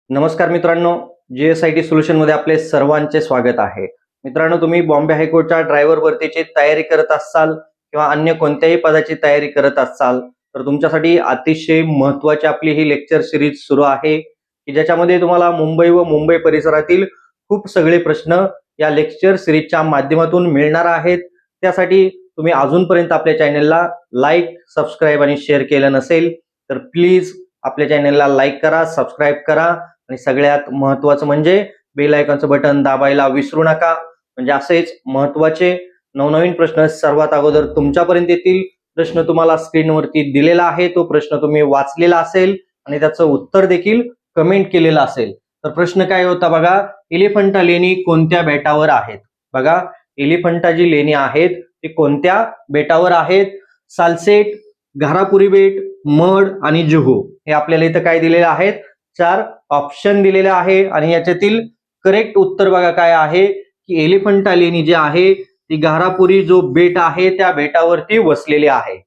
नमस्कार मित्रांनो, जीएसआयटी सोल्युशन मध्ये आपले सर्वांचे स्वागत आहे. मित्रांनो, तुम्ही बॉम्बे हायकोर्टच्या ड्रायव्हर भरतीची तयारी करत असाल किंवा अन्य कोणत्याही पदाची तयारी करत असाल तर तुमच्यासाठी अतिशय महत्त्वाची आपली ही लेक्चर सिरीज सुरू आहे की ज्याच्यामध्ये तुम्हाला मुंबई व मुंबई परिसरातील खूप सगळे प्रश्न या लेक्चर सिरीजच्या माध्यमातून मिळणार आहेत. त्यासाठी तुम्ही अजूनपर्यंत आपल्या चॅनलला लाईक, सबस्क्राईब आणि शेअर केलं नसेल तर प्लीज आपल्या चॅनलला लाईक करा, सबस्क्राईब करा आणि सगळ्यात महत्त्वाचं म्हणजे बेल आयकॉनचं बटन दाबायला विसरू नका. म्हणजे असेच महत्त्वाचे नवनवीन प्रश्न सर्वात अगोदर तुमच्यापर्यंत येतील. प्रश्न तुम्हाला स्क्रीनवरती दिलेला आहे, तो प्रश्न तुम्ही वाचलेला असेल आणि त्याचं उत्तर देखील कमेंट केलेलं असेल. तर प्रश्न काय होता बघा, एलिफंटा लेणी कोणत्या बेटावर आहेत? बघा, एलिफंटा जी लेणी आहेत ती कोणत्या बेटावर आहेत? सालसेट, घारापुरी बेट, मड आणि जुहू हे आपल्याला इथं काय दिलेले आहेत? 4 ऑप्शन दिलेले आहे आणि याच्यातील करेक्ट उत्तर बघा काय आहे की एलिफंटा लेणी जी आहे ती घारापुरी जो बेट आहे त्या बेटावरती वसलेली आहे.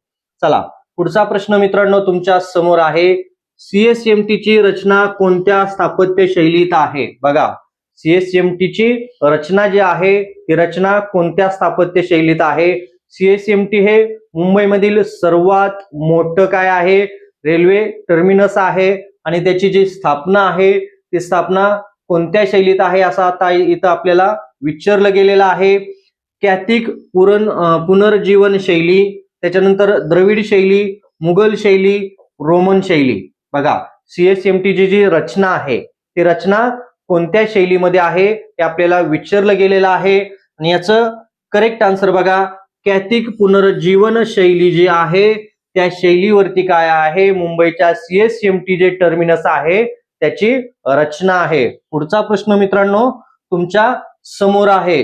चला पुढचा प्रश्न मित्रांनो तुमच्या समोर आहे. सीएसएमटी ची रचना कोणत्या स्थापत्य शैलीत आहे? बघा, सीएसएमटी ची रचना जी आहे ती रचना कोणत्या स्थापत्य शैलीत आहे? सीएसएमटी हे मुंबईमधील सर्वात मोठं काय आहे? रेल्वे टर्मिनस आहे आणि त्याची जी स्थापना आहे ती स्थापना कोणत्या शैलीत आहे असं आता इथं आपल्याला विचारलं गेलेलं आहे. कॅथिक पुनर्जीवन शैली, त्याच्यानंतर द्रविड शैली, मुघल शैली, रोमन शैली. बघा, सीएसएमटी ची जी रचना आहे ती रचना कोणत्या शैलीमध्ये आहे हे आपल्याला विचारलं गेलेलं आहे आणि याचं करेक्ट आन्सर बघा, कॅथिक पुनर्जीवन शैली जी आहे त्या शैलीवरती काय आहे? मुंबईच्या सीएसएमटी जे टर्मिनस आहे त्याची रचना आहे. पुढचा प्रश्न मित्रांनो तुमच्या समोर आहे.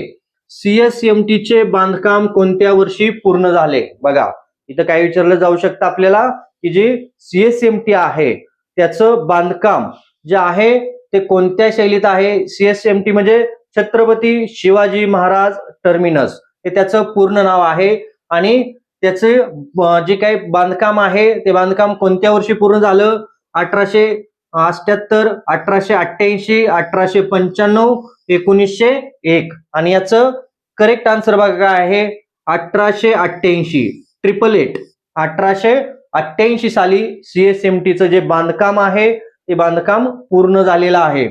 सीएसएमटी चे बांधकाम कोणत्या वर्षी पूर्ण झाले? बघा, इथं काय विचारलं जाऊ शकतं आपल्याला की जे सीएसएमटी आहे त्याचं बांधकाम जे आहे ते कोणत्या शैलीत आहे? सीएसएमटी म्हणजे छत्रपती शिवाजी महाराज टर्मिनस हे त्याचं पूर्ण नाव आहे आणि त्याचे जे काही बांधकाम आहे ते बांधकाम कोणत्या वर्षी पूर्ण झालं? 1878, 1888, 1895, 1901. आणि याचं करेक्ट आन्सर बघा काय आहे? 1888, 888. 1888 साली सीएसएमटीचं जे बांधकाम आहे ते बांधकाम पूर्ण झालेलं आहे.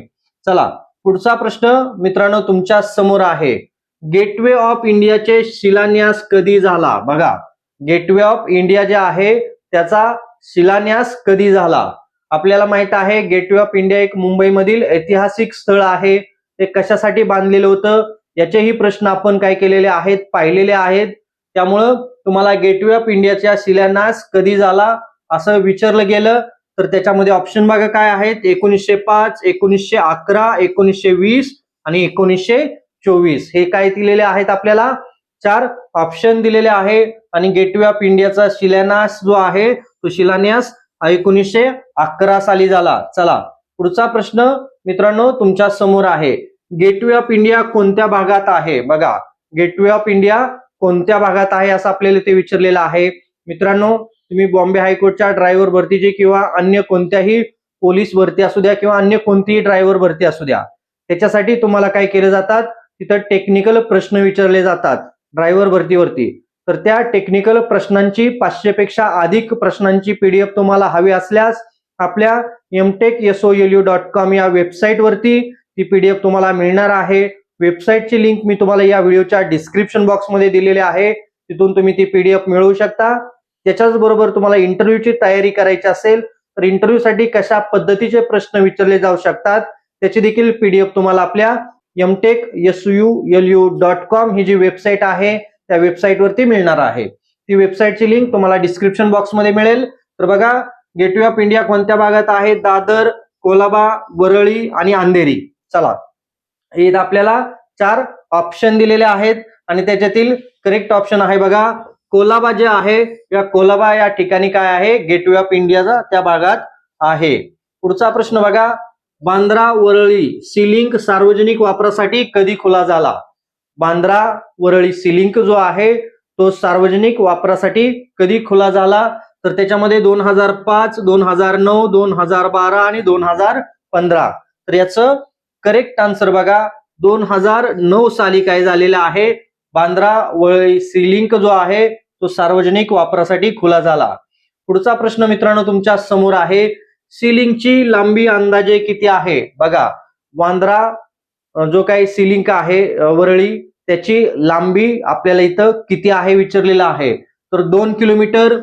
चला पुढचा प्रश्न मित्रांनो तुमच्या समोर आहे. गेटवे ऑफ इंडियाचे शिलान्यास कधी झाला? बघा, गेटवे ऑफ इंडिया जे आहे त्याचा शिलान्यास कधी झाला? आपल्याला माहित आहे गेटवे ऑफ इंडिया एक मुंबईमधील ऐतिहासिक स्थळ आहे. ते कशासाठी बांधलेलं होतं याचेही प्रश्न आपण काय केलेले आहेत? पाहिलेले आहेत. त्यामुळं तुम्हाला गेटवे ऑफ इंडियाचा शिलान्यास कधी झाला असं विचारलं गेलं तर त्याच्यामध्ये ऑप्शन बघा काय आहेत? 1905, 1911, 1920 आणि 1924 हे काय दिलेले आहेत? आपल्याला 4 ऑप्शन दिलेले आहे आणि गेटवे ऑफ इंडियाचा शिलान्यास जो आहे तो शिलान्यास 1911 साली झाला. चला पुढचा प्रश्न मित्रांनो तुमच्या समोर आहे. गेटवे ऑफ इंडिया कोणत्या भागात आहे? बघा, गेटवे ऑफ इंडिया कोणत्या भागात आहे असं आपल्याला ते विचारलेलं आहे. मित्रांनो, तुम्ही बॉम्बे हायकोर्टच्या ड्रायव्हर भरतीची किंवा अन्य कोणत्याही पोलीस भरती असू द्या किंवा अन्य कोणतीही ड्रायव्हर भरती असू द्या त्याच्यासाठी तुम्हाला काय केले जातात? तिथं टेक्निकल प्रश्न विचारले जातात ड्रायव्हर भरतीवरती. तर त्या टेक्निकल प्रश्नांची 500 पेक्षा अधिक प्रश्नांची पीडीएफ तुम्हाला हवी असल्यास आपल्या mtechsolu.com या वेबसाईट वरती ती पीडीएफ तुम्हाला मिळणार आहे. वेबसाईटची लिंक मी तुम्हाला या व्हिडिओच्या डिस्क्रिप्शन बॉक्समध्ये दिलेली आहे, तिथून तुम्ही ती पीडीएफ मिळवू शकता. त्याच्याच बरोबर तुम्हाला इंटरव्ह्यूची तयारी करायची असेल तर इंटरव्ह्यूसाठी कशा पद्धतीचे प्रश्न विचारले जाऊ शकतात त्याची देखील पीडीएफ तुम्हाला आपल्या mtechsolu.com ही जी वेबसाईट आहे त्या वेबसाईट वरती मिळणार आहे. ती वेबसाईटची लिंक तुम्हाला डिस्क्रिप्शन बॉक्समध्ये मिळेल. तर बघा, गेटवे ऑफ इंडिया कोणत्या भागात आहे? दादर, कोलाबा, वरळी आणि अंधेरी. चला इथं आपल्याला 4 ऑप्शन दिलेले आहेत आणि त्याच्यातील करेक्ट ऑप्शन आहे बघा कोलाबा जे आहे या कोलाबा या ठिकाणी काय आहे? गेटवे ऑफ इंडियाचा त्या भागात आहे. पुढचा प्रश्न बघा, बांद्रा वरळी सी लिंक सार्वजनिक वापरासाठी कधी खुला झाला? बांद्रा वरळी सी लिंक जो आहे तो सार्वजनिक वापरासाठी कधी खुला झाला? तर त्याच्यामध्ये 2005, 2009, 2012 आणि 2015. तर याचं करेक्ट आन्सर बघा 2009 साली काय झालेलं आहे, बांद्रा वळई सी लिंक जो आहे तो सार्वजनिक वापरासाठी खुला झाला. पुढचा प्रश्न मित्रांनो तुमच्या समोर आहे, सी लिंकची लांबी अंदाजे किती आहे? बघा, बांद्रा जो काही सी लिंक आहे वरळी, त्याची लांबी आपल्याला इथं किती आहे विचारलेलं आहे. तर 2 किलोमीटर,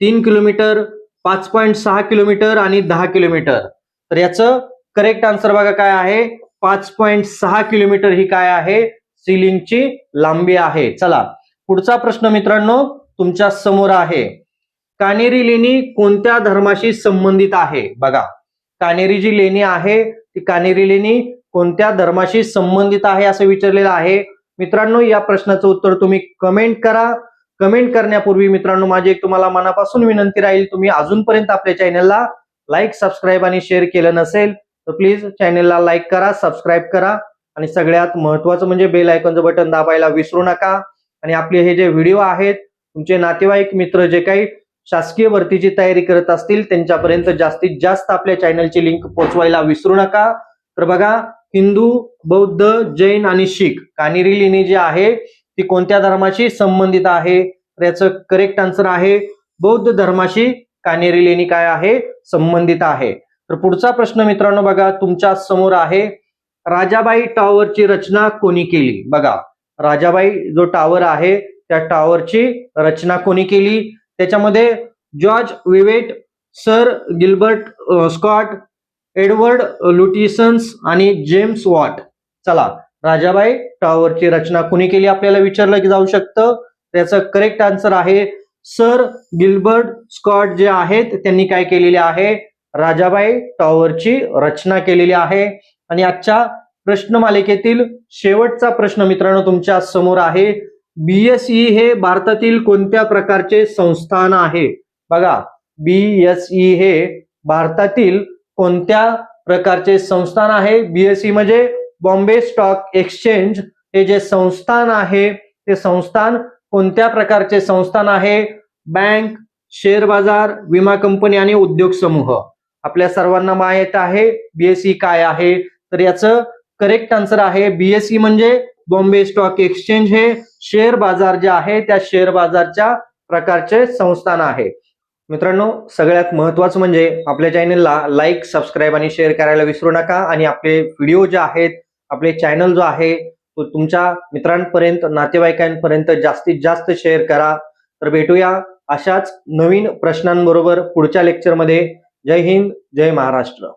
3 किलोमीटर, 5.6 किलोमीटर आणि 10 किलोमीटर. तर याचं करेक्ट आन्सर बघा काय आहे, 5.6 किलोमीटर ही काय आहे, सी लिंकची लांबी आहे. चला पुढचा प्रश्न मित्रांनो तुमच्या समोर आहे, कानेरी लेणी कोणत्या धर्माशी संबंधित आहे? बघा, कानेरी जी लेणी आहे ती कानेरी लेणी कोणत्या धर्माशी संबंधित आहे असं विचारलेलं आहे. मित्रांनो या प्रश्नाचं उत्तर तुम्ही कमेंट करा. कमेंट करण्यापूर्वी मित्रांनो माझी एक तुम्हाला मनापासून विनंती राहील, तुम्ही अजूनपर्यंत आपल्या चॅनलला लाईक, सबस्क्राईब आणि शेअर केलं नसेल तर प्लीज चॅनलला लाईक करा, सबस्क्राईब करा आणि सगळ्यात महत्वाचं म्हणजे बेल आयकॉनचं बटन दाबायला विसरू नका. आणि आपले हे जे व्हिडिओ आहेत तुमचे नातेवाईक मित्र जे काही शासकीय भरतीची तयारी करत असतील त्यांच्यापर्यंत जास्तीत जास्त आपल्या चॅनलची लिंक पोहोचवायला विसरू नका. तर बघा, हिंदू, बौद्ध, जैन आणि शीख कानेरी लेणी जी आहे ती कोणत्या धर्माशी संबंधित आहे? तर याचं करेक्ट आन्सर आहे बौद्ध धर्माशी कानेरी लेणी काय आहे, संबंधित आहे. तर पुढचा प्रश्न मित्रांनो बघा तुमच्या समोर आहे, राजाबाई टॉवरची रचना कोणी केली? बघा, राजाबाई जो टॉवर आहे त्या टॉवरची रचना कोणी केली? त्याच्यामध्ये George Wittet, sir Gilbert Scott, Edward Lutyens आणि जेम्स वॉट. चला, राजाबाई टॉवरची रचना कोणी केली आपल्याला विचारलं की जाऊ शकतं. त्याचं करेक्ट आन्सर आहे सर गिल्बर्ट स्कॉट जे आहेत त्यांनी काय केलेले आहे, राजाबाई टॉवरची रचना केलेली आहे. आणि आजच्या प्रश्नमालिकेतील शेवटचा प्रश्न मित्रांनो तुमच्या समोर आहे, बीएसई हे भारतातील कोणत्या प्रकारचे संस्थान आहे? बघा, बीएसई हे भारतातील कोणत्या प्रकारचे संस्थान आहे? बीएसई म्हणजे बॉम्बे स्टॉक एक्सचेंज हे जे संस्थान आहे ते संस्थान कोणत्या प्रकारचे संस्थान आहे? बँक, शेअर बाजार, विमा कंपनी आणि उद्योग समूह. आपल्या सर्वांना माहित आहे बीएसई काय आहे. तर याचं करेक्ट आन्सर आहे बीएसई म्हणजे बॉम्बे स्टॉक एक्सचेंज हे शेअर बाजार जे आहे त्या शेअर बाजारच्या प्रकारचे संस्थान आहे. मित्रांनो सगळ्यात महत्वाचं म्हणजे आपल्या चॅनलला लाईक, सबस्क्राईब आणि शेअर करायला विसरू नका. आणि आपले व्हिडिओ जे आहेत, आपले चॅनल जो आहे तो तुमच्या मित्रांपर्यंत, नातेवाईकांपर्यंत जास्तीत जास्त शेअर करा. तर भेटूया अशाच नवीन प्रश्नांबरोबर पुढच्या लेक्चरमध्ये. जय हिंद, जय महाराष्ट्र.